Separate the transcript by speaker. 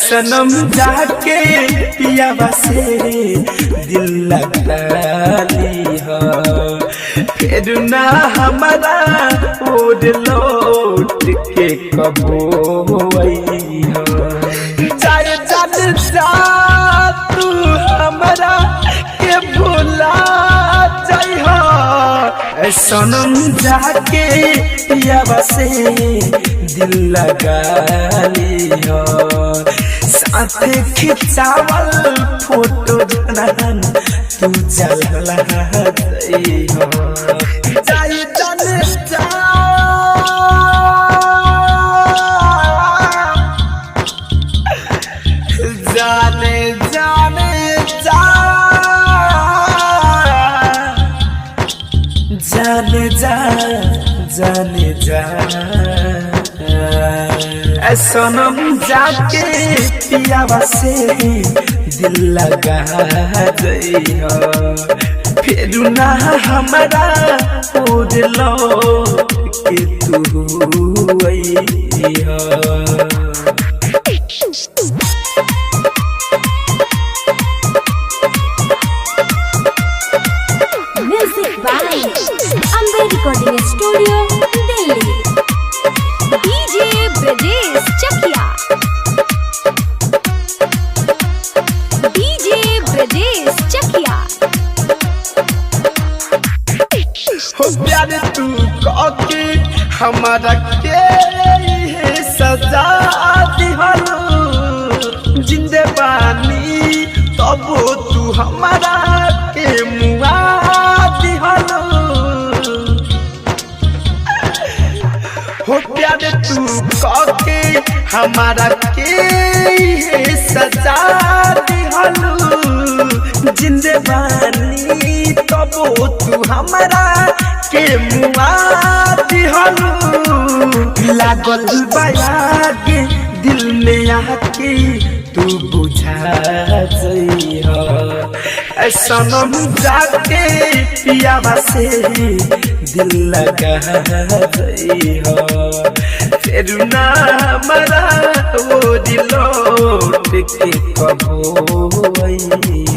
Speaker 1: सनम जाके पियावा से दिल लगा लिया फिर ना हमारा ओढ़ लौट के कबो आइहा चाहे जान जा तू हमारा के भुला जाइहा सनम जाके पियावा से दिल लगा लिया साथ खिंचावल फोटो जनान तू जला जाइहा जाए जाने जा जाने जाने जा जाने जा जाने जा सनम जाके पियावा से दिल लगा जाइहा फिर ना हमारा ओढ़ लौट के तू आइहा
Speaker 2: Music by Amber Recording Studio, Delhi. DJ Brajesh Chakia. DJ Brajesh Chakia.
Speaker 1: हो प्यार तू काके हमारा के सजा दिहलो जिंदे बानी तब तू हमारा के मुआ दिहलो हो प्यार तू काके हमारा के सजा दिहलो जिंदे बानी तब तू हमारा के मुआ दिहलो लागल बायागे दिल में आके तू बुझा जाइहा सनम जाके पियावा से दिल लगा जाइहा फिर ना हमारा वो दिल लौट के कबो आइहा।